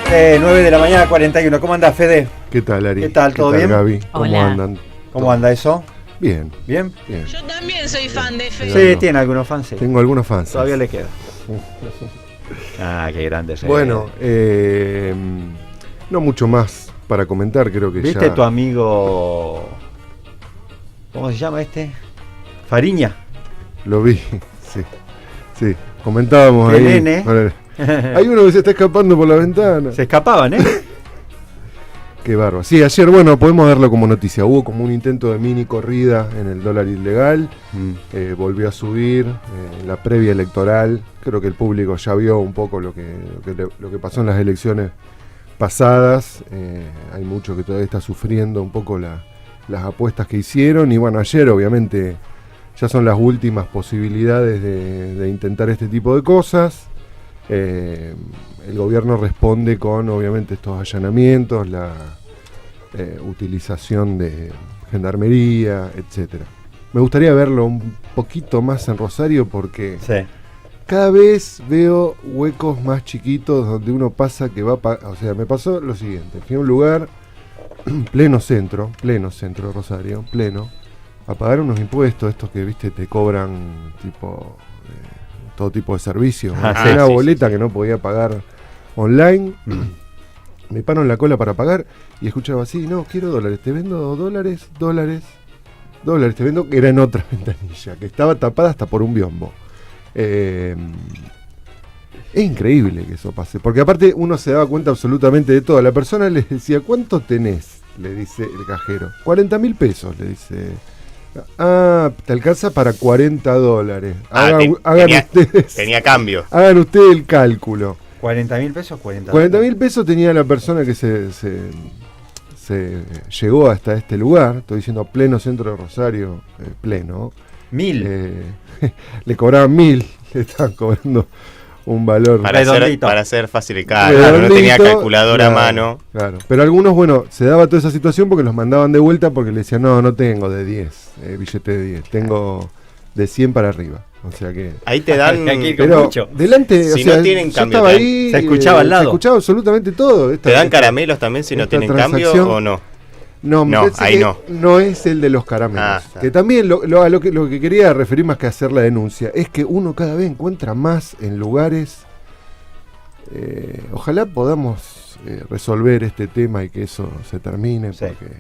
9 de la mañana, 41. ¿Cómo anda, Fede? ¿Qué tal, Ari? ¿Qué tal? ¿Todo bien? Gaby? ¿Cómo Hola. andan? ¿Cómo anda eso? Bien. ¿Bien? Bien. Yo también soy fan de Fede. Sí, no. tiene algunos fans, sí. Tengo algunos fans. Todavía le queda. Ah, qué grande. Bueno, no mucho más para comentar, creo que ¿viste ya... tu amigo? ¿Cómo se llama este? Fariña. Lo vi, sí. Sí, comentábamos Qué ahí. nene. Bueno, hay uno que se está escapando por la ventana. Se escapaban, ¿eh? Qué bárbaro. Sí, ayer, bueno, podemos darlo como noticia. Hubo como un intento de mini corrida en el dólar ilegal. Volvió a subir la previa electoral. Creo que el público ya vio un poco lo que pasó en las elecciones pasadas. Hay mucho que todavía está sufriendo un poco las apuestas que hicieron. Y bueno, ayer obviamente ya son las últimas posibilidades de intentar este tipo de cosas. El gobierno responde con obviamente estos allanamientos, la utilización de gendarmería, etcétera. Me gustaría verlo un poquito más en Rosario porque Sí. cada vez veo huecos más chiquitos donde uno pasa que va o sea, me pasó lo siguiente, fui a un lugar pleno centro de Rosario, pleno, a pagar unos impuestos, estos que viste te cobran tipo todo tipo de servicios, una boleta que no podía pagar online. Me paro en la cola para pagar y escuchaba así, no, quiero dólares, te vendo dólares, te vendo, que era en otra ventanilla, que estaba tapada hasta por un biombo. Es increíble que eso pase, porque aparte uno se daba cuenta absolutamente de todo. La persona le decía, ¿cuánto tenés? Le dice el cajero. 40.000 pesos, le dice. Ah, te alcanza para $40. Hagan ustedes. Tenía cambio. Hagan ustedes el cálculo. 40.000 pesos, 40.000 pesos tenía la persona que se llegó hasta este lugar. Estoy diciendo pleno centro de Rosario, pleno. 1.000. Le cobraban 1.000, le estaban cobrando un valor Para Redondito. hacer fácil el cálculo, no redondito, tenía calculadora claro, a mano. Claro. Pero algunos, bueno, se daba toda esa situación porque los mandaban de vuelta porque le decían, no tengo de 10, billete de 10, tengo de 100 para arriba. O sea que... Ahí te dan. Hay que ir con Pero mucho. delante, Si o sea, no tienen yo cambio, estaba te- ahí, se escuchaba al lado. Se escuchaba absolutamente todo. ¿Te dan caramelos también si no esta tienen cambio transacción- o no? No, me No, parece ahí que no. no es el de los caramelos. Ah, está. Que también lo que quería referir más que hacer la denuncia es que uno cada vez encuentra más en lugares. Ojalá podamos resolver este tema y que eso se termine, Sí. porque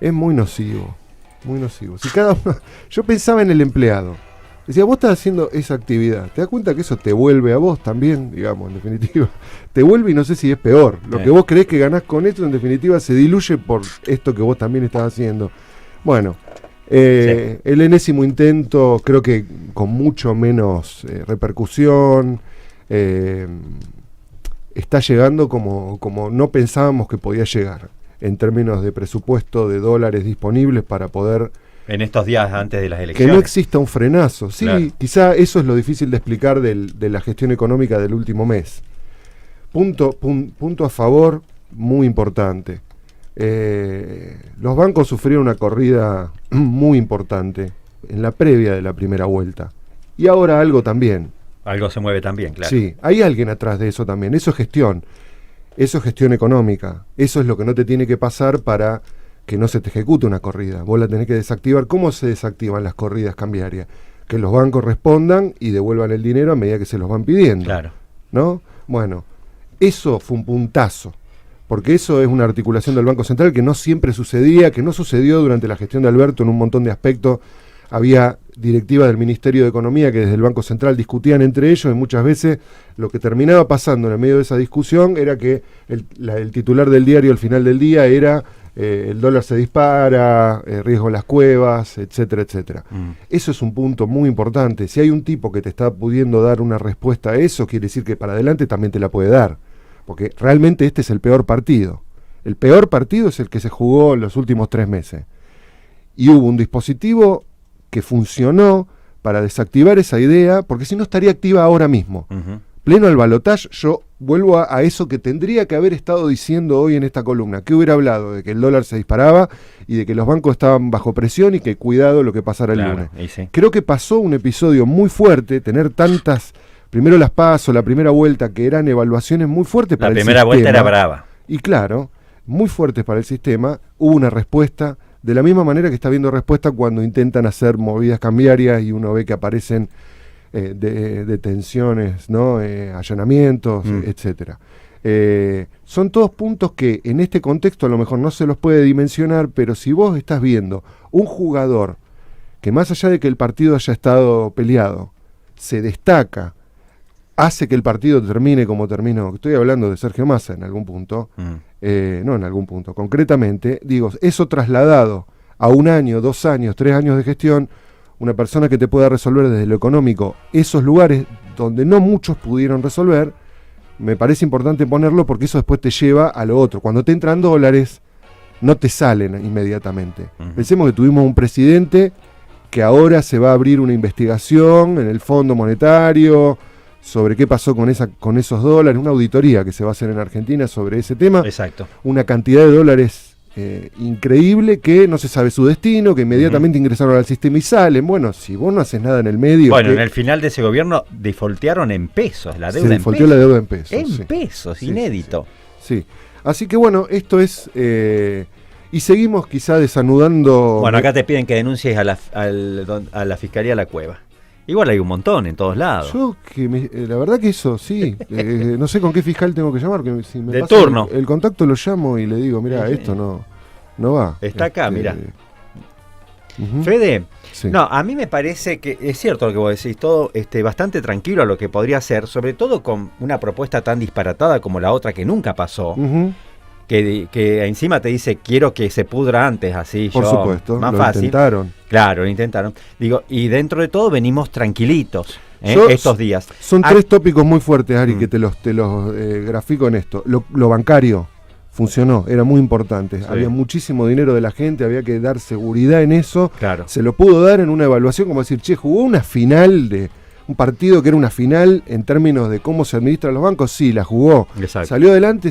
es muy nocivo, muy nocivo. Si cada uno, yo pensaba en el empleado. Decía, vos estás haciendo esa actividad, te das cuenta que eso te vuelve a vos también, digamos, en definitiva. Te vuelve y no sé si es peor. Lo Sí. que vos creés que ganás con esto, en definitiva, se diluye por esto que vos también estás haciendo. Bueno, el enésimo intento, creo que con mucho menos repercusión, está llegando como no pensábamos que podía llegar, en términos de presupuesto de dólares disponibles para poder... En estos días antes de las Que elecciones. no exista un frenazo. Sí, Claro. quizá eso es lo difícil de explicar de la gestión económica del último mes. Punto a favor, muy importante. Los bancos sufrieron una corrida muy importante en la previa de la primera vuelta. Y ahora algo también. Algo se mueve también, claro. Sí, hay alguien atrás de eso también. Eso es gestión. Eso es gestión económica. Eso es lo que no te tiene que pasar para que no se te ejecute una corrida. Vos la tenés que desactivar. ¿Cómo se desactivan las corridas cambiarias? Que los bancos respondan y devuelvan el dinero a medida que se los van pidiendo. Claro. ¿No? Bueno, eso fue un puntazo. Porque eso es una articulación del Banco Central que no siempre sucedía, que no sucedió durante la gestión de Alberto en un montón de aspectos. Había directivas del Ministerio de Economía que desde el Banco Central discutían entre ellos y muchas veces lo que terminaba pasando en el medio de esa discusión era que el titular del diario al final del día era el dólar se dispara, riesgo en las cuevas, etcétera, etcétera. Eso es un punto muy importante. Si hay un tipo que te está pudiendo dar una respuesta a eso, quiere decir que para adelante también te la puede dar. Porque realmente este es el peor partido. El peor partido es el que se jugó en los últimos 3 meses. Y hubo un dispositivo que funcionó para desactivar esa idea, porque si no estaría activa ahora mismo. Pleno al balotaje, yo vuelvo a eso que tendría que haber estado diciendo hoy en esta columna, que hubiera hablado de que el dólar se disparaba y de que los bancos estaban bajo presión y que cuidado lo que pasara el lunes. Sí. Creo que pasó un episodio muy fuerte, tener tantas primero las PASO, la primera vuelta, que eran evaluaciones muy fuertes para La el primera vuelta sistema. era brava. Y claro, muy fuertes para el sistema, hubo una respuesta, de la misma manera que está habiendo respuesta cuando intentan hacer movidas cambiarias y uno ve que aparecen detenciones, ¿no? Allanamientos, etcétera. Son todos puntos que en este contexto a lo mejor no se los puede dimensionar, pero si vos estás viendo un jugador que más allá de que el partido haya estado peleado, se destaca, hace que el partido termine como terminó, estoy hablando de Sergio Massa en algún punto, no en algún punto, concretamente, digo, eso trasladado a 1 año, 2 años, 3 años de gestión, una persona que te pueda resolver desde lo económico esos lugares donde no muchos pudieron resolver, me parece importante ponerlo porque eso después te lleva a lo otro. Cuando te entran dólares, no te salen inmediatamente. Pensemos que tuvimos un presidente que ahora se va a abrir una investigación en el Fondo Monetario sobre qué pasó con esos dólares, una auditoría que se va a hacer en Argentina sobre ese tema. Exacto. Una cantidad de dólares increíble que no se sabe su destino, que inmediatamente ingresaron al sistema y salen. Bueno, si vos no haces nada en el medio... Bueno, en el final de ese gobierno defaultearon en pesos, la deuda se defaulteó la deuda en pesos. En sí. pesos, Sí, inédito. Sí. Así que bueno, esto es... y seguimos quizá desanudando... Bueno, acá te piden que denuncies a la Fiscalía de la Cueva. Igual hay un montón en todos lados. Yo, la verdad que eso, sí. No sé con qué fiscal tengo que llamar. Que si me De pasa turno. El contacto lo llamo y le digo, mira, Sí. esto no va. Está acá, mirá. Ujú. Fede, Sí. no, a mí me parece que es cierto lo que vos decís, todo bastante tranquilo a lo que podría ser, sobre todo con una propuesta tan disparatada como la otra que nunca pasó, Ujú. que encima te dice quiero que se pudra antes, así Por yo, supuesto, más lo fácil. intentaron. Claro, lo intentaron. Digo, y dentro de todo venimos tranquilitos Yo- estos días. Son Ah, 3 tópicos muy fuertes, Ari, que te los grafico en esto. Lo bancario funcionó, era muy importante. Sí. Había muchísimo dinero de la gente, había que dar seguridad en eso. Claro. Se lo pudo dar en una evaluación, como decir, che, jugó una final de un partido que era una final en términos de cómo se administran los bancos. Sí, la jugó. Exacto. Salió adelante.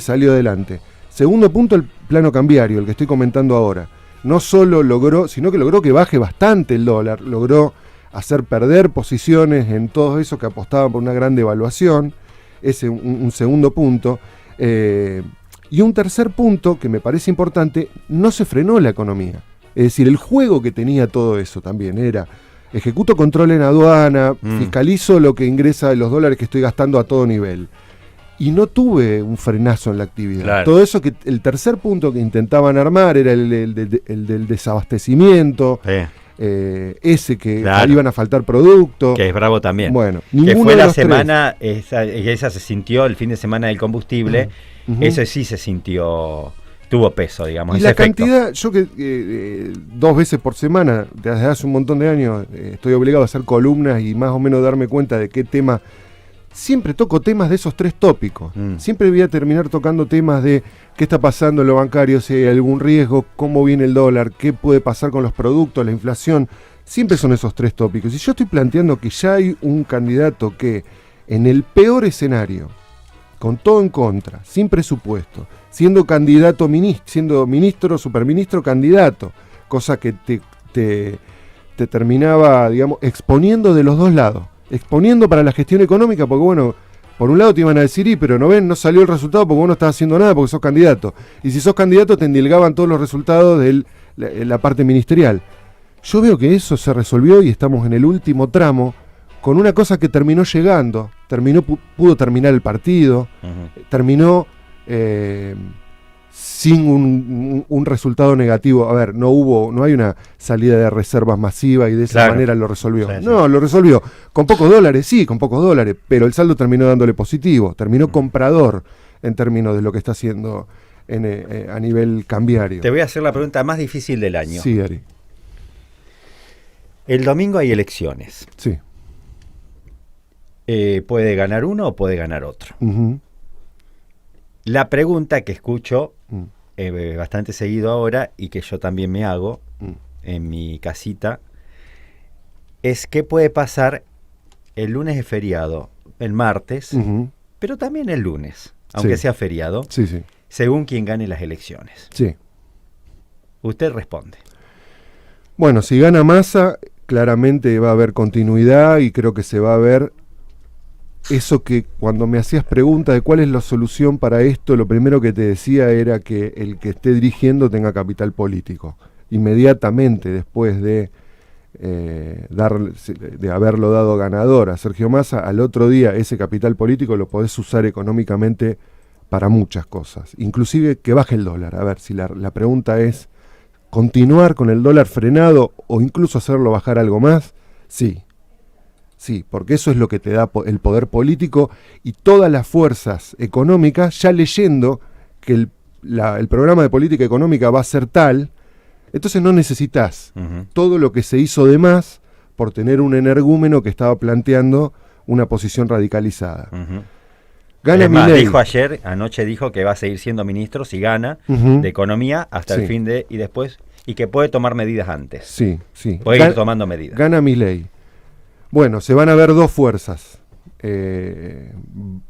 Segundo punto, el plano cambiario, el que estoy comentando ahora. No solo logró, sino que logró que baje bastante el dólar, logró hacer perder posiciones en todos esos que apostaban por una gran devaluación. Ese un segundo punto. Y un tercer punto que me parece importante, no se frenó la economía. Es decir, el juego que tenía todo eso también era, ejecuto control en aduana, fiscalizo lo que ingresa de los dólares que estoy gastando a todo nivel. Y no tuve un frenazo en la actividad. Claro. Todo eso que el tercer punto que intentaban armar era el del desabastecimiento, ese que Claro. iban a faltar productos. Que es bravo también. Bueno, Que ninguno fue de la los tres. semana, esa se sintió el fin de semana del combustible, Ujú. ese sí se sintió, tuvo peso, digamos. Y ese la efecto. cantidad, yo que 2 veces por semana, desde hace un montón de años, estoy obligado a hacer columnas y más o menos darme cuenta de qué tema. Siempre toco temas de esos 3 tópicos. Siempre voy a terminar tocando temas de qué está pasando en lo bancario, si hay algún riesgo, cómo viene el dólar, qué puede pasar con los productos, la inflación. Siempre son esos 3 tópicos. Y yo estoy planteando que ya hay un candidato que, en el peor escenario, con todo en contra, sin presupuesto, siendo candidato siendo ministro, superministro, candidato, cosa que te terminaba, digamos, exponiendo de los dos lados, exponiendo para la gestión económica, porque bueno, por un lado te iban a decir, pero no salió el resultado porque vos no estás haciendo nada porque sos candidato, y si sos candidato te endilgaban todos los resultados de la parte ministerial. Yo veo que eso se resolvió y estamos en el último tramo, con una cosa que terminó llegando, pudo terminar el partido, terminó sin un resultado negativo. A ver, no hay una salida de reservas masiva y de esa Claro. manera lo resolvió. Sí, sí. No, lo resolvió con pocos dólares, sí, con pocos dólares, pero el saldo terminó dándole positivo, terminó comprador en términos de lo que está haciendo a nivel cambiario. Te voy a hacer la pregunta más difícil del año. Sí, Ari, El domingo hay elecciones. sí. ¿Puede ganar uno o puede ganar otro? Ujú. La pregunta que escucho Mm. bastante seguido ahora y que yo también me hago Mm. en mi casita es qué puede pasar el lunes de feriado, el martes, Ujú. pero también el lunes, aunque Sí. sea feriado, Sí, sí, según quien gane las elecciones. sí. Usted responde. Bueno, si gana Massa, claramente va a haber continuidad y creo que se va a ver eso que cuando me hacías pregunta de cuál es la solución para esto, lo primero que te decía era que el que esté dirigiendo tenga capital político. Inmediatamente después de haberlo dado ganador a Sergio Massa, al otro día ese capital político lo podés usar económicamente para muchas cosas, inclusive que baje el dólar. A ver, si la pregunta es continuar con el dólar frenado o incluso hacerlo bajar algo más, sí, porque eso es lo que te da el poder político y todas las fuerzas económicas, ya leyendo que el programa de política económica va a ser tal, entonces no necesitas todo lo que se hizo de más por tener un energúmeno que estaba planteando una posición radicalizada. Gana Milei. Dijo anoche dijo que va a seguir siendo ministro si gana de Economía hasta el fin de, y después, y que puede tomar medidas antes. Sí. Puede ir tomando medidas. Gana Milei. Bueno, se van a ver dos fuerzas.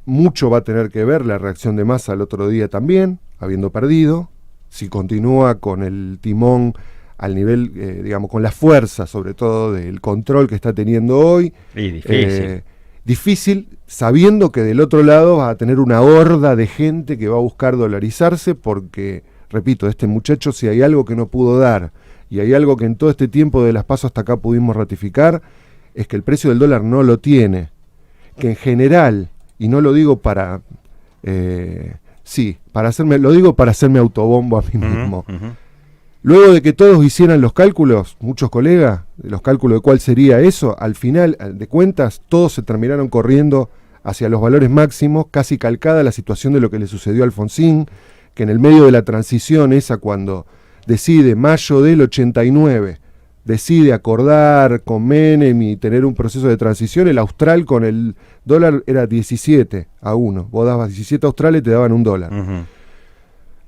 Mucho va a tener que ver la reacción de Massa el otro día también, habiendo perdido. Si continúa con el timón al nivel, digamos, con la fuerza, sobre todo del control que está teniendo hoy. Y difícil. Difícil, sabiendo que del otro lado va a tener una horda de gente que va a buscar dolarizarse porque, repito, este muchacho, si hay algo que no pudo dar, y hay algo que en todo este tiempo de las PASO hasta acá pudimos ratificar, es que el precio del dólar no lo tiene. Que en general, y no lo digo para... lo digo para hacerme autobombo a mí mismo. Luego de que todos hicieran los cálculos, muchos colegas, los cálculos de cuál sería eso, al final de cuentas, todos se terminaron corriendo hacia los valores máximos, casi calcada la situación de lo que le sucedió a Alfonsín, que en el medio de la transición esa, cuando decide, mayo del 89, decide acordar con Menem y tener un proceso de transición, el austral con el dólar era 17-1. Vos dabas 17 australes y te daban $1.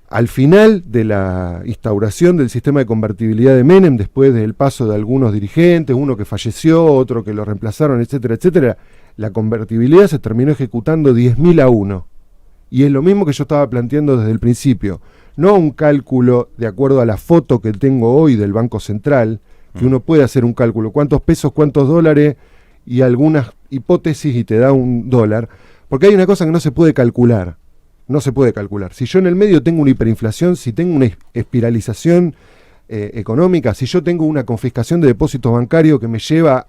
Al final de la instauración del sistema de convertibilidad de Menem, después del paso de algunos dirigentes, uno que falleció, otro que lo reemplazaron, etcétera, etcétera, la convertibilidad se terminó ejecutando 10.000-1. Y es lo mismo que yo estaba planteando desde el principio. No un cálculo de acuerdo a la foto que tengo hoy del Banco Central, que uno puede hacer un cálculo, cuántos pesos, cuántos dólares, y algunas hipótesis y te da $1, porque hay una cosa que no se puede calcular. No se puede calcular. Si yo en el medio tengo una hiperinflación, si tengo una espiralización económica, si yo tengo una confiscación de depósitos bancarios que me lleva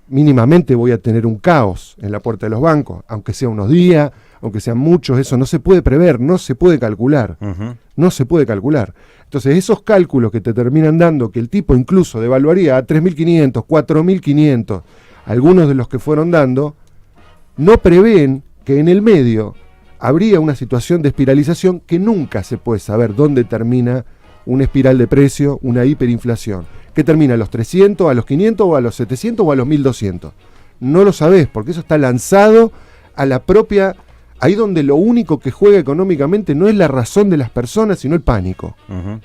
mínimamente voy a tener un caos en la puerta de los bancos, aunque sea unos días, aunque sean muchos, eso no se puede prever, no se puede calcular. No se puede calcular. Entonces esos cálculos que te terminan dando que el tipo incluso devaluaría a 3.500, 4.500, algunos de los que fueron dando, no prevén que en el medio habría una situación de espiralización que nunca se puede saber dónde termina una espiral de precio, una hiperinflación. ¿Qué termina a los 300, a los 500 o a los 700 o a los 1.200? No lo sabés, porque eso está lanzado a la propia... Ahí donde lo único que juega económicamente no es la razón de las personas, sino el pánico.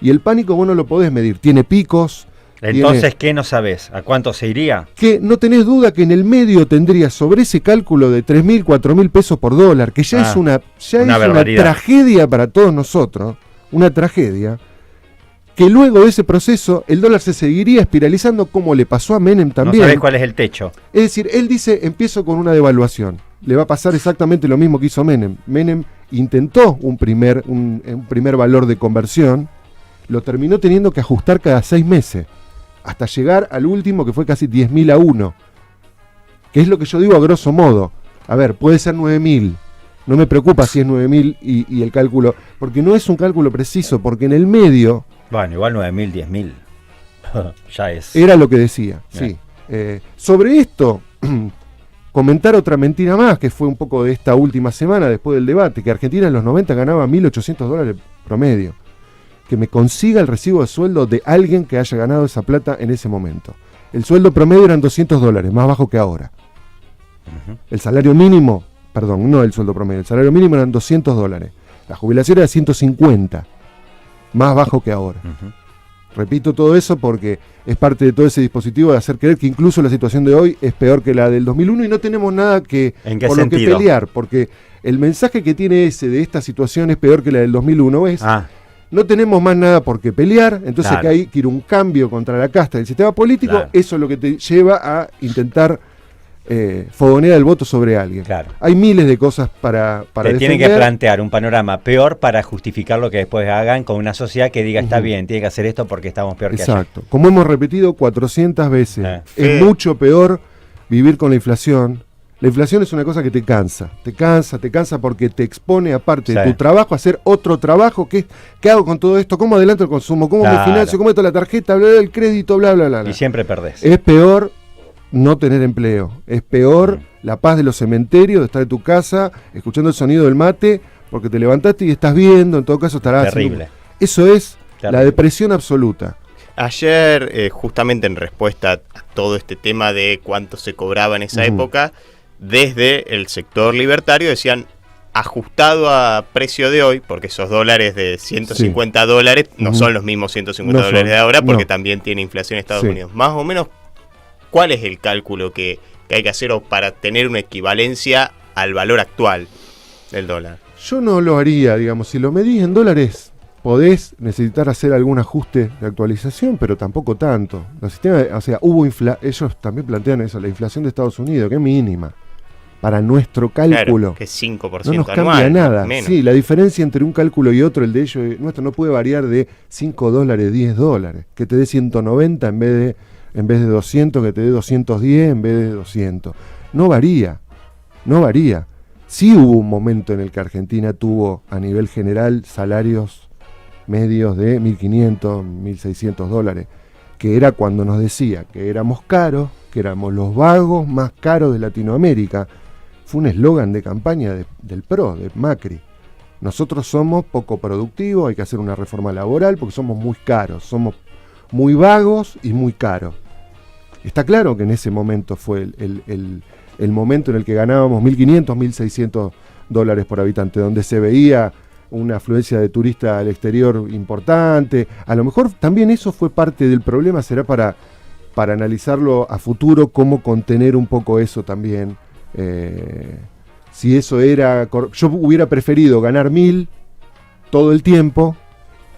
Y el pánico vos no lo podés medir. Tiene picos. Entonces, ¿qué no sabés? ¿A cuánto se iría? Que no tenés duda que en el medio tendría sobre ese cálculo de 3.000, 4.000 pesos por dólar, que ya es una tragedia para todos nosotros, una tragedia, que luego de ese proceso el dólar se seguiría espiralizando como le pasó a Menem también. No sabés cuál es el techo. Es decir, él dice, empiezo con una devaluación. Le va a pasar exactamente lo mismo que hizo Menem. Menem intentó un primer valor de conversión, lo terminó teniendo que ajustar cada 6 meses, hasta llegar al último que fue casi 10.000-1, que es lo que yo digo a grosso modo. A ver, puede ser 9.000, no me preocupa si es 9.000 y el cálculo, porque no es un cálculo preciso, porque en el medio... Bueno, igual 9.000, 10.000, ya es... Era lo que decía, sí. Sobre esto... Comentar otra mentira más, que fue un poco de esta última semana después del debate, que Argentina en los 90 ganaba $1.800 promedio. Que me consiga el recibo de sueldo de alguien que haya ganado esa plata en ese momento. El sueldo promedio eran $200, más bajo que ahora. El salario mínimo, perdón, no el sueldo promedio, el salario mínimo eran $200. La jubilación era 150, más bajo que ahora. Repito todo eso porque es parte de todo ese dispositivo de hacer creer que incluso la situación de hoy es peor que la del 2001 y no tenemos nada por lo que pelear, porque el mensaje que tiene ese de esta situación es peor que la del 2001 es no tenemos más nada por qué pelear, entonces que hay que ir un cambio contra la casta del sistema político, eso es lo que te lleva a intentar fogonea el voto sobre alguien. Claro. Hay miles de cosas para Te tienen que plantear un panorama peor para justificar lo que después hagan con una sociedad que diga está bien, tiene que hacer esto porque estamos peor que allá. Exacto. Como hemos repetido 400 veces, es mucho peor vivir con la inflación. La inflación es una cosa que te cansa porque te expone, aparte de tu trabajo, a hacer otro trabajo. ¿Qué hago con todo esto? ¿Cómo adelanto el consumo? ¿Cómo me financio? ¿Cómo meto la tarjeta? Bla, bla, el crédito, bla, bla, bla, bla. Y siempre perdés. Es peor no tener empleo. Es peor la paz de los cementerios, de estar en tu casa, escuchando el sonido del mate, porque te levantaste y estás viendo, en todo caso estarás terrible. Eso es la depresión absoluta. Ayer, justamente en respuesta a todo este tema de cuánto se cobraba en esa época, desde el sector libertario decían, ajustado a precio de hoy, porque esos dólares de 150 dólares no son los mismos 150 dólares de ahora, porque también tiene inflación en Estados Unidos. Más o menos, ¿cuál es el cálculo que hay que hacer para tener una equivalencia al valor actual del dólar? Yo no lo haría, digamos, si lo medís en dólares, podés necesitar hacer algún ajuste de actualización, pero tampoco tanto. Los sistemas, o sea, ellos también plantean eso, la inflación de Estados Unidos, que es mínima. Para nuestro cálculo, claro, que es 5% no nos anual, cambia nada. Menos. Sí, la diferencia entre un cálculo y otro, el de ellos, nuestro no puede variar de 5 dólares, 10 dólares. Que te dé 190 en vez de 200, que te dé 210 en vez de 200. No varía. Sí hubo un momento en el que Argentina tuvo, a nivel general, salarios medios de 1.500, 1.600 dólares, que era cuando nos decía que éramos caros, que éramos los vagos más caros de Latinoamérica. Fue un eslogan de campaña del PRO, de Macri. Nosotros somos poco productivos, hay que hacer una reforma laboral porque somos muy caros, somos muy vagos y muy caros. Está claro que en ese momento fue el momento en el que ganábamos 1.500, 1.600 dólares por habitante, donde se veía una afluencia de turistas al exterior importante. A lo mejor también eso fue parte del problema, será para analizarlo a futuro, cómo contener un poco eso también. Si eso era... Yo hubiera preferido ganar 1.000 todo el tiempo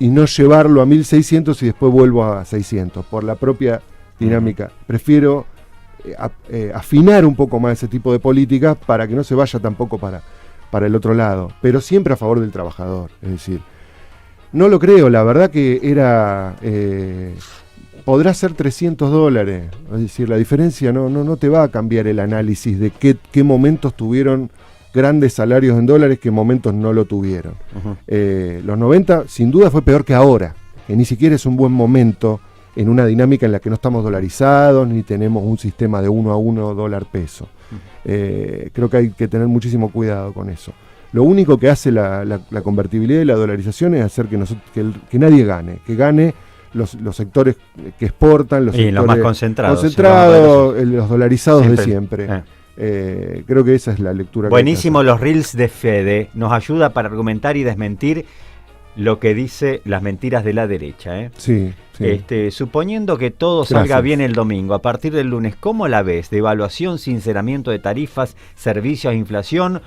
y no llevarlo a 1.600 y después vuelvo a 600, por la propia dinámica. Prefiero afinar un poco más ese tipo de políticas para que no se vaya tampoco para el otro lado, pero siempre a favor del trabajador. Es decir, no lo creo, la verdad que era... podrá ser 300 dólares, es decir, la diferencia no te va a cambiar el análisis de qué momentos tuvieron grandes salarios en dólares, qué momentos no lo tuvieron. Los 90 sin duda fue peor que ahora, que ni siquiera es un buen momento en una dinámica en la que no estamos dolarizados, ni tenemos un sistema de 1 a 1 dólar-peso. Creo que hay que tener muchísimo cuidado con eso. Lo único que hace la convertibilidad y la dolarización es hacer que nadie gane, que gane los sectores que exportan, los sectores más concentrados, los dolarizados siempre, de siempre. Creo que esa es la lectura. Buenísimo los reels de Fede, nos ayuda para argumentar y desmentir lo que dice las mentiras de la derecha. Sí. Suponiendo que todo salga bien el domingo, a partir del lunes, ¿cómo la ves? Devaluación, sinceramiento de tarifas, servicios, inflación.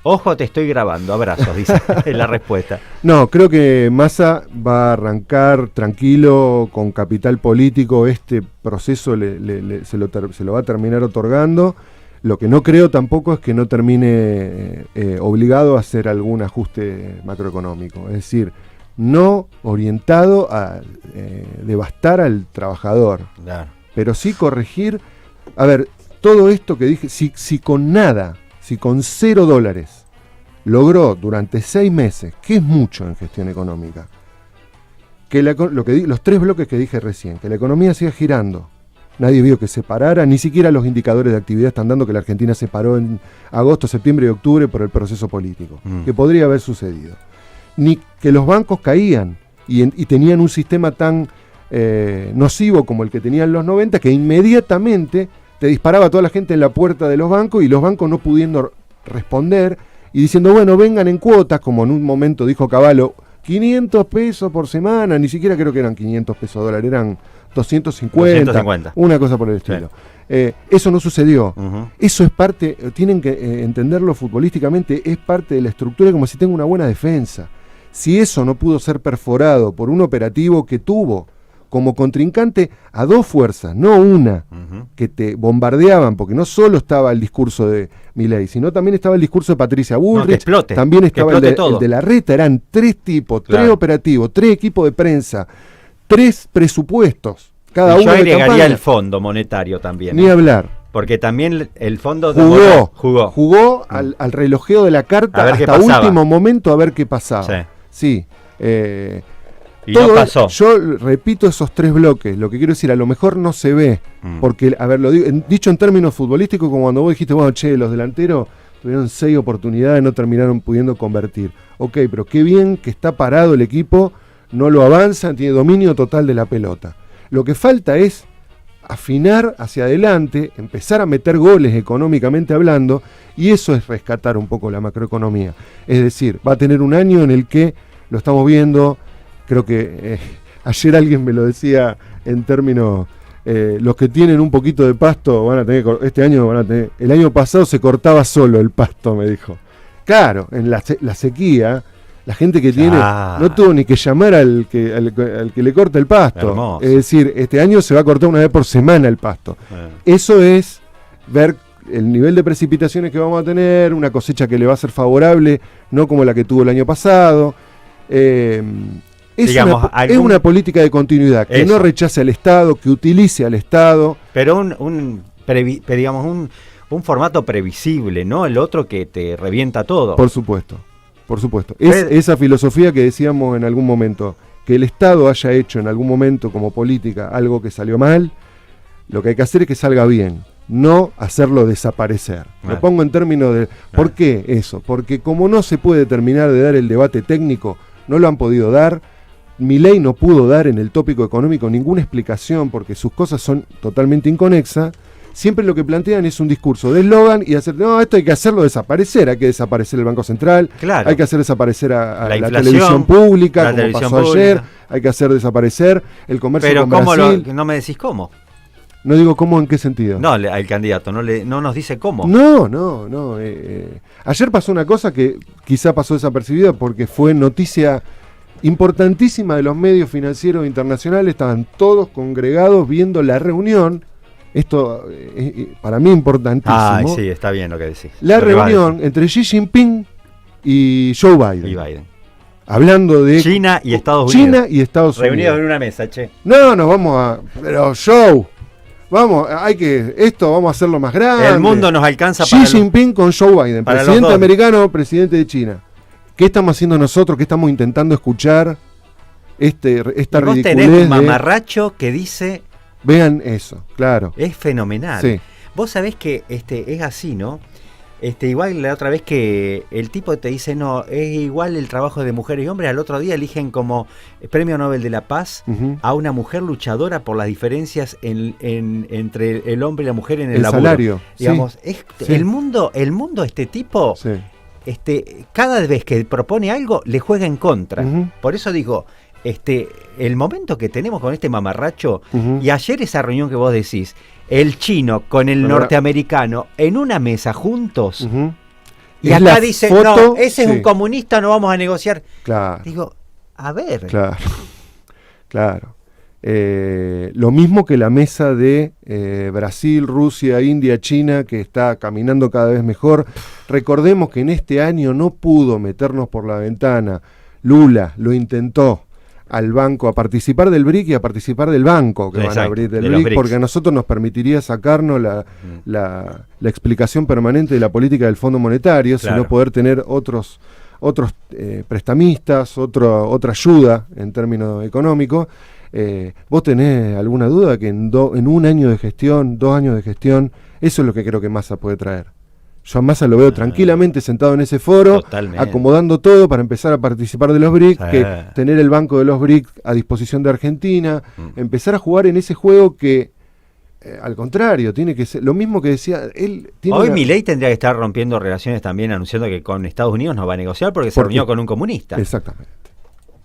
Ojo, te estoy grabando, abrazos, dice la respuesta. No, creo que Massa va a arrancar tranquilo, con capital político, este proceso se lo va a terminar otorgando. Lo que no creo tampoco es que no termine obligado a hacer algún ajuste macroeconómico, es decir, no orientado a devastar al trabajador, claro, pero sí corregir. A ver, todo esto que dije, si con nada, si con 0 dólares logró durante 6 meses, que es mucho en gestión económica, que los 3 bloques que dije recién, que la economía siga girando, nadie vio que se parara, ni siquiera los indicadores de actividad están dando que la Argentina se paró en agosto, septiembre y octubre por el proceso político, que podría haber sucedido. Ni que los bancos caían y tenían un sistema tan nocivo como el que tenían los 90, que inmediatamente te disparaba a toda la gente en la puerta de los bancos y los bancos no pudiendo responder y diciendo, bueno, vengan en cuotas, como en un momento dijo Cavallo, 500 pesos por semana, ni siquiera creo que eran 500 pesos dólares, eran 250, una cosa por el estilo. Sí. Eso no sucedió. Eso es parte, tienen que entenderlo futbolísticamente, es parte de la estructura, como si tenga una buena defensa. Si eso no pudo ser perforado por un operativo que tuvo como contrincante a dos fuerzas, no una, que te bombardeaban, porque no solo estaba el discurso de Milei, sino también estaba el discurso de Patricia Bullrich, también estaba el de Larreta, eran 3 tipos, 3 operativos, 3 equipos de prensa, 3 presupuestos, cada uno de campaña. Yo agregaría el Fondo Monetario también. Ni hablar. Porque también el fondo jugó al relojeo de la carta hasta último momento a ver qué pasaba. Sí. Y no pasó. Yo repito esos 3 bloques. Lo que quiero decir, a lo mejor no se ve. Porque, a ver, lo digo, dicho en términos futbolísticos, como cuando vos dijiste, bueno, che, los delanteros tuvieron 6 oportunidades, no terminaron pudiendo convertir. Ok, pero qué bien que está parado el equipo, no lo avanza, tiene dominio total de la pelota. Lo que falta es afinar hacia adelante, empezar a meter goles económicamente hablando, y eso es rescatar un poco la macroeconomía. Es decir, va a tener un año en el que lo estamos viendo, creo que ayer alguien me lo decía en términos, los que tienen un poquito de pasto van a tener, este año van a tener, el año pasado se cortaba solo el pasto, me dijo. Claro, en la sequía, la gente que tiene no tuvo ni que llamar al que le corta el pasto. Hermoso. Es decir, este año se va a cortar una vez por semana el pasto. Eso es ver el nivel de precipitaciones que vamos a tener, una cosecha que le va a ser favorable, no como la que tuvo el año pasado. Es una política de continuidad, que no rechace al Estado, que utilice al Estado. Pero un formato previsible, ¿no? El otro que te revienta todo. Por supuesto. Es esa filosofía que decíamos en algún momento, que el Estado haya hecho en algún momento como política algo que salió mal, lo que hay que hacer es que salga bien, no hacerlo desaparecer. Lo pongo en términos de... ¿Por qué eso? Porque como no se puede terminar de dar el debate técnico, no lo han podido dar. Milei no pudo dar en el tópico económico ninguna explicación porque sus cosas son totalmente inconexas. Siempre lo que plantean es un discurso de eslogan y hacer, no, esto hay que hacerlo desaparecer, hay que desaparecer el Banco Central, hay que hacer desaparecer a la televisión pública, como pasó ayer, hay que hacer desaparecer el comercio con Brasil. No me decís cómo. No digo cómo, ¿en qué sentido? No, al candidato, no nos dice cómo. No. Ayer pasó una cosa que quizá pasó desapercibida porque fue noticia importantísima de los medios financieros internacionales, estaban todos congregados viendo la reunión. Esto es para mí importantísimo. Sí, está bien lo que decís. La reunión entre Xi Jinping y Joe Biden. Hablando de China y Estados Unidos. Reunidos en una mesa, che. No, nos vamos a... Pero Joe, vamos, vamos a hacerlo más grande. El mundo nos alcanza para... Xi Jinping con Joe Biden, presidente americano, presidente de China. ¿Qué estamos haciendo nosotros? ¿Qué estamos intentando escuchar? Esta ridiculez. Vos tenés un mamarracho que dice... Vean eso, claro. Es fenomenal. Sí. Vos sabés que es así, ¿no? Igual la otra vez que el tipo te dice, no, es igual el trabajo de mujeres y hombres, al otro día eligen como Premio Nobel de la Paz a una mujer luchadora por las diferencias entre el hombre y la mujer en el laburo. Salario. Digamos, el mundo este tipo, cada vez que propone algo, le juega en contra. Por eso digo, el momento que tenemos con este mamarracho, y ayer esa reunión que vos decís, el chino con el norteamericano en una mesa juntos, y acá dice, no, ese es un comunista, no vamos a negociar. Claro. Digo, a ver. Claro. Lo mismo que la mesa de Brasil, Rusia, India, China, que está caminando cada vez mejor. Recordemos que en este año no pudo meternos por la ventana. Lula lo intentó al banco, a participar del BRIC y a participar del banco que van a abrir del BRIC, porque a nosotros nos permitiría sacarnos la explicación permanente de la política del Fondo Monetario, sino poder tener otros prestamistas, otra ayuda en términos económicos. ¿Vos tenés alguna duda que en un año de gestión, 2 años de gestión, eso es lo que creo que Massa puede traer? Yo a Massa lo veo tranquilamente sentado en ese foro, acomodando todo para empezar a participar de los BRIC, que tener el banco de los BRIC a disposición de Argentina, empezar a jugar en ese juego que, al contrario, tiene que ser lo mismo que decía él. Hoy Milei tendría que estar rompiendo relaciones también, anunciando que con Estados Unidos no va a negociar porque se reunió con un comunista. Exactamente.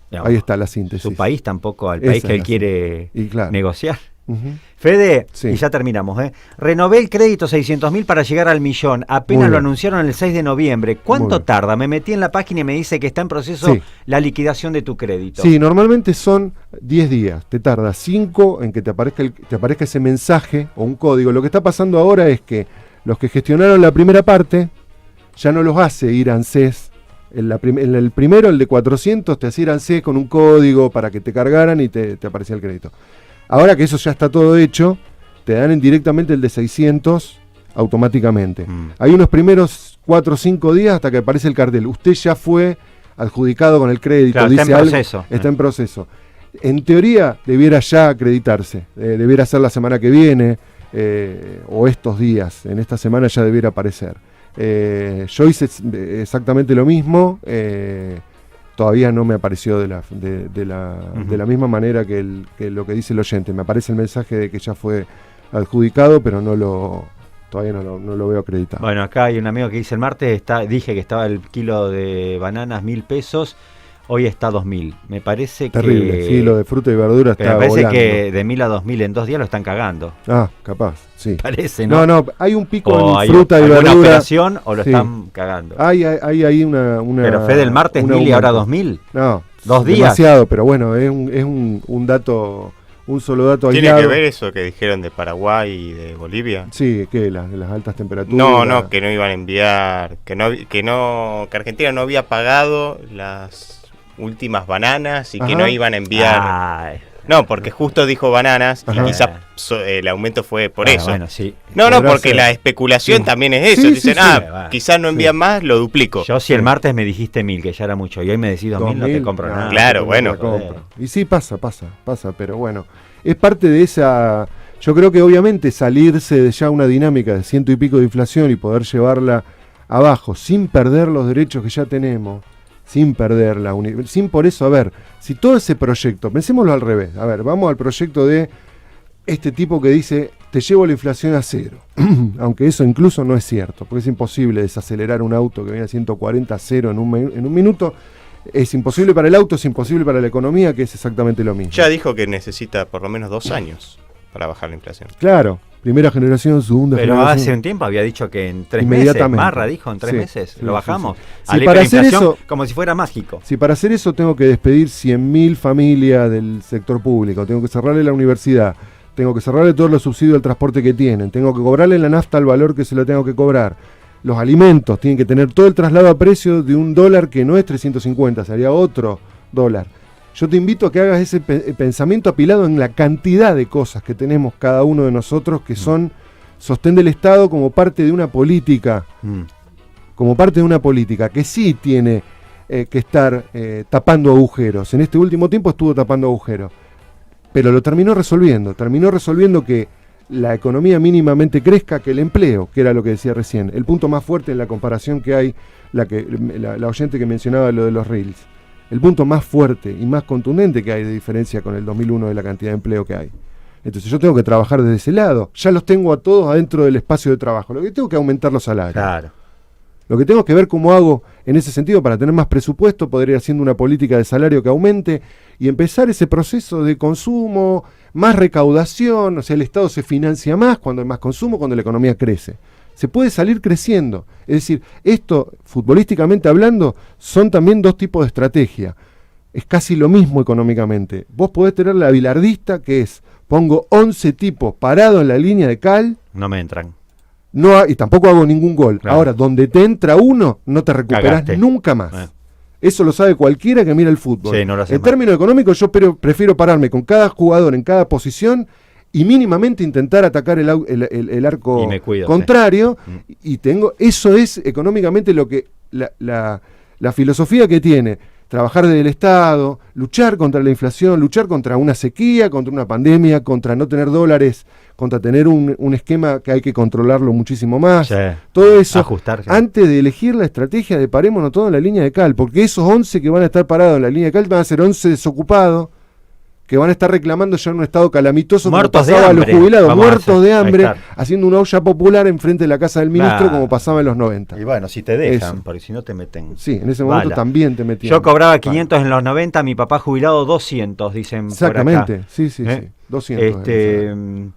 Digamos, ahí está la síntesis. Su país tampoco, al país que él quiere negociar. Fede, Sí. y ya terminamos, renové el crédito 600.000 para llegar al millón. Apenas Muy lo bien. anunciaron el 6 de noviembre. ¿Cuánto Muy bien. tarda? Me metí en la página y me dice que está en proceso Sí. la liquidación de tu crédito. Sí, normalmente son 10 días. Te tarda 5 en que te aparezca ese mensaje o un código. Lo que está pasando ahora es que los que gestionaron la primera parte ya no los hace ir a ANSES. El primero, el de 400, te hacía ir a ANSES con un código para que te cargaran y te aparecía el crédito. Ahora que eso ya está todo hecho, te dan directamente el de 600 automáticamente. Hay unos primeros 4 o 5 días hasta que aparece el cartel. Usted ya fue adjudicado con el crédito. Claro, dice está en algo, proceso. Está en proceso. En teoría debiera ya acreditarse. Debiera ser la semana que viene o estos días. En esta semana ya debiera aparecer. Yo hice exactamente lo mismo. Todavía no me apareció de la misma manera que lo que dice el oyente. Me aparece el mensaje de que ya fue adjudicado, pero todavía no lo veo acreditado. Bueno, acá hay un amigo que dice el martes dije que estaba el kilo de bananas 1.000 pesos, hoy está 2.000. Me parece Terrible, que... sí, lo de fruta y verdura Pero está me parece volando. que de 1.000 a 2.000 en 2 días lo están cagando. Ah, capaz, sí. Parece, ¿no? No, hay un pico O en hay fruta y alguna verdura. operación o lo Sí. están cagando. Hay ahí una Pero Fede, el martes un 1.000 y ahora aumento. 2.000. No, 2 días. demasiado, pero bueno, es un dato, un solo dato ¿Tiene aislado. que ver eso que dijeron de Paraguay y de Bolivia? Sí, que las altas temperaturas. No, que no iban a enviar, que Argentina no había pagado las últimas bananas y que Ajá. no iban a enviar. Ay. No, porque justo dijo bananas Ajá. y quizás el aumento fue por Bueno, eso. Bueno, sí. No, Podrá porque ser. la especulación Sí. también es eso. Sí, Dicen, sí, sí. quizás no envían más, lo duplico. Yo si el martes me dijiste 1.000, que ya era mucho, y hoy me decís 2.000, no te compro nada. Claro, no bueno. la compro. Y sí, pasa, pero bueno. Es parte de esa... Yo creo que obviamente salirse de ya una dinámica de 100 y pico de inflación y poder llevarla abajo sin perder los derechos que ya tenemos, sin perderla, sin por eso, a ver, si todo ese proyecto, pensémoslo al revés, a ver, vamos al proyecto de este tipo que dice, te llevo la inflación a cero, aunque eso incluso no es cierto, porque es imposible desacelerar un auto que viene a 140 a cero en un minuto, es imposible para el auto, es imposible para la economía, que es exactamente lo mismo. Ya dijo que necesita por lo menos 2 años para bajar la inflación. Claro, primera generación, segunda Pero generación. hace un tiempo había dicho que en 3 meses, Inmediatamente. Marra dijo en 3 Sí, meses, sí, lo sí, bajamos. sí. A Si la para hacer hiperinflación, eso- como si fuera mágico. Si para hacer eso tengo que despedir 100.000 familias del sector público, tengo que cerrarle la universidad, tengo que cerrarle todos los subsidios al transporte que tienen, tengo que cobrarle la nafta al valor que se lo tengo que cobrar, los alimentos tienen que tener todo el traslado a precio de $1 que no es 350, sería otro dólar. Yo te invito a que hagas ese pensamiento apilado en la cantidad de cosas que tenemos cada uno de nosotros que son sostén del Estado como parte de una política, que sí tiene que estar tapando agujeros. En este último tiempo estuvo tapando agujeros, pero lo terminó resolviendo que la economía mínimamente crezca, que el empleo, que era lo que decía recién, el punto más fuerte en la comparación que hay, la oyente que mencionaba lo de los reels, el punto más fuerte y más contundente que hay de diferencia con el 2001 de la cantidad de empleo que hay. Entonces yo tengo que trabajar desde ese lado. Ya los tengo a todos adentro del espacio de trabajo. Lo que tengo que aumentar los salarios. Claro. Lo que tengo que ver cómo hago en ese sentido para tener más presupuesto, poder ir haciendo una política de salario que aumente y empezar ese proceso de consumo, más recaudación, o sea, el Estado se financia más cuando hay más consumo, cuando la economía crece. Se puede salir creciendo. Es decir, esto, futbolísticamente hablando, son también dos tipos de estrategia. Es casi lo mismo económicamente. Vos podés tener la bilardista, que es, pongo 11 tipos parados en la línea de cal, No me entran. y tampoco hago ningún gol. Claro. Ahora, donde te entra uno, no te recuperás Cagaste. nunca más. Eso lo sabe cualquiera que mira el fútbol. Sí, no lo hace En mal. términos económicos, yo prefiero pararme con cada jugador en cada posición y mínimamente intentar atacar el arco Y me cuido, contrario. Y eso es económicamente lo que la filosofía que tiene. Trabajar desde el Estado, luchar contra la inflación, luchar contra una sequía, contra una pandemia, contra no tener dólares, contra tener un esquema que hay que controlarlo muchísimo más. Sí. Todo eso, Ajustarse. antes de elegir la estrategia de parémonos todo en la línea de cal, porque esos 11 que van a estar parados en la línea de cal van a ser 11 desocupados, que van a estar reclamando ya en un estado calamitoso como Muertos de pasaba a los hambre, jubilados, vamos a muertos hacer. de Ahí hambre, está. haciendo una olla popular enfrente de la casa del ministro, Claro. como pasaba en los 90. Y bueno, si te dejan, Eso. porque si no te meten. Sí, en ese momento bala. también te metían. Yo cobraba 500 en los 90, mi papá jubilado 200, dicen Exactamente, por acá. sí, sí. 200.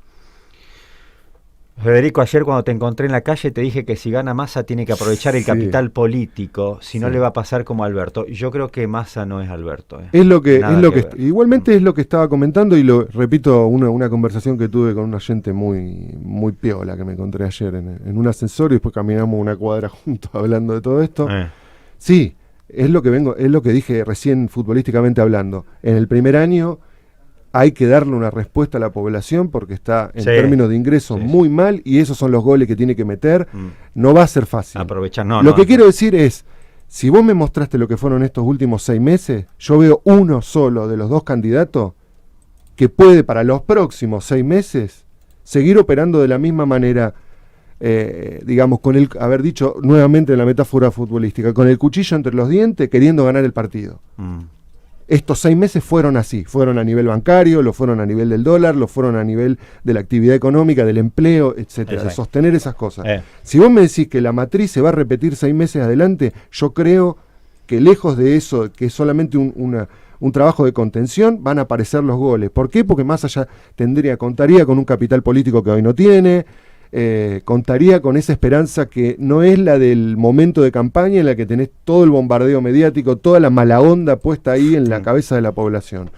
Federico, ayer cuando te encontré en la calle te dije que si gana Massa tiene que aprovechar el Sí. capital político, si no Sí. le va a pasar como Alberto. Yo creo que Massa no es Alberto. Es lo que, Nada es lo que que ver. igualmente es lo que estaba comentando y lo repito, una conversación que tuve con un oyente muy piola que me encontré ayer en un ascensor y después caminamos una cuadra juntos hablando de todo esto. Sí, es lo que dije recién futbolísticamente hablando. En el primer año hay que darle una respuesta a la población porque está en Sí. términos de ingresos Sí, muy mal y esos son los goles que tiene que meter. Mm. No va a ser fácil. Aprovechar, no. Lo no, que no. quiero decir es, si vos me mostraste lo que fueron estos últimos 6 meses, yo veo uno solo de los dos candidatos que puede para los próximos 6 meses seguir operando de la misma manera, digamos, con el, haber dicho nuevamente en la metáfora futbolística, con el cuchillo entre los dientes queriendo ganar el partido. Mm. Estos 6 meses fueron así, fueron a nivel bancario, lo fueron a nivel del dólar, lo fueron a nivel de la actividad económica, del empleo, etcétera, de Exacto. sostener esas cosas. Eh. Si vos me decís que la matriz se va a repetir 6 meses adelante, yo creo que lejos de eso, que es solamente un trabajo de contención, van a aparecer los goles. ¿Por qué? Porque más allá contaría con un capital político que hoy no tiene, contaría con esa esperanza que no es la del momento de campaña en la que tenés todo el bombardeo mediático, toda la mala onda puesta ahí en la cabeza de la población.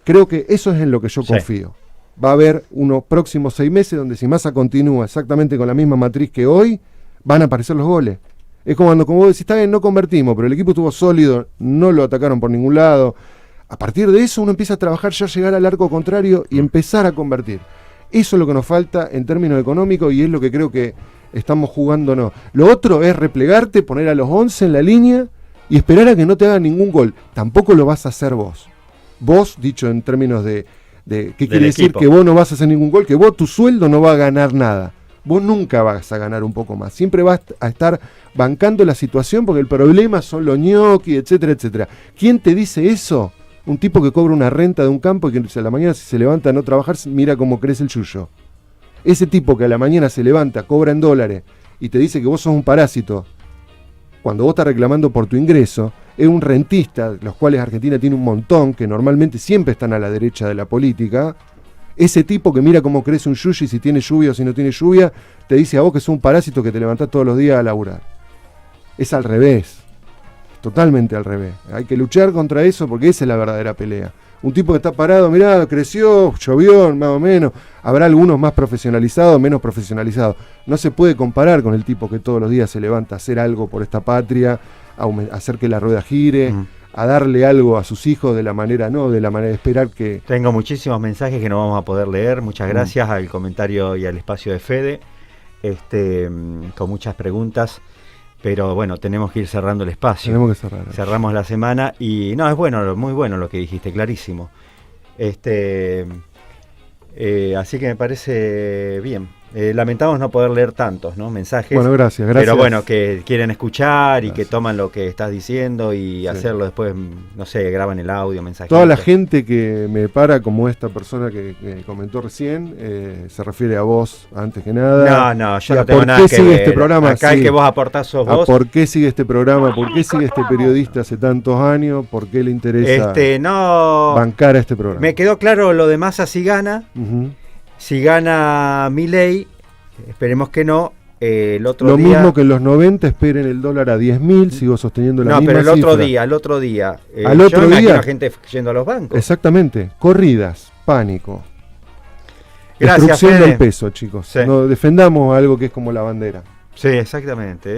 Creo que eso es en lo que yo Sí. confío. Va a haber unos próximos 6 meses donde si Massa continúa exactamente con la misma matriz que hoy, van a aparecer los goles. Es como cuando, como vos decís, está bien, no convertimos, pero el equipo estuvo sólido, no lo atacaron por ningún lado. A partir de eso uno empieza a trabajar ya, llegar al arco contrario y empezar a convertir. Eso es lo que nos falta en términos económicos y es lo que creo que estamos jugándonos. Lo otro es replegarte, poner a los 11 en la línea y esperar a que no te hagan ningún gol. Tampoco lo vas a hacer vos. Vos, dicho en términos de ¿qué quiere decir? equipo. Que vos no vas a hacer ningún gol, que vos tu sueldo no va a ganar nada. Vos nunca vas a ganar un poco más. Siempre vas a estar bancando la situación porque el problema son los ñoquis, etcétera, etcétera. ¿Quién te dice eso? Un tipo que cobra una renta de un campo y que a la mañana si se levanta a no trabajar, mira cómo crece el yuyo. Ese tipo que a la mañana se levanta, cobra en dólares y te dice que vos sos un parásito, cuando vos estás reclamando por tu ingreso, es un rentista, los cuales Argentina tiene un montón, que normalmente siempre están a la derecha de la política. Ese tipo que mira cómo crece un yuyo y si tiene lluvia o si no tiene lluvia, te dice a vos que sos un parásito que te levantás todos los días a laburar. Es al revés. Totalmente al revés. Hay que luchar contra eso porque esa es la verdadera pelea. Un tipo que está parado, mirá, creció, llovió, más o menos. Habrá algunos más profesionalizados, menos profesionalizados. No se puede comparar con el tipo que todos los días se levanta a hacer algo por esta patria, a hacer que la rueda gire, a darle algo a sus hijos de la manera de esperar que... Tengo muchísimos mensajes que no vamos a poder leer. Muchas gracias al comentario y al espacio de Fede, con muchas preguntas. Pero bueno, tenemos que ir cerrando el espacio. Tenemos que cerrar. Cerramos la semana y no, es bueno, muy bueno lo que dijiste, clarísimo. Así que me parece bien. Lamentamos no poder leer tantos, ¿no? Mensajes. Bueno, gracias. Pero bueno, que quieren escuchar y Gracias. que toman lo que estás diciendo y hacerlo después, no sé, graban el audio, mensajes. Toda la gente que me para, como esta persona que comentó recién, se refiere a vos antes que nada. No, yo Y a no tengo por nada qué que sigue ver. este programa. Acá el que vos aportás sos a vos. por qué sigue este programa, por qué sigue este periodista hace tantos años, por qué le interesa No. bancar a este programa. Me quedó claro lo de Massa si gana. Ujú. Si gana Milei, esperemos que no. El otro Lo día. mismo que en los 90, esperen el dólar a 10.000, sigo sosteniendo la No, misma pero el otro cifra. día. Al otro día yo me imagino a gente yendo a los bancos. Exactamente, corridas, pánico. Gracias, Destrucción Fede. del peso, chicos. Sí. No defendamos algo que es como la bandera. Sí, exactamente.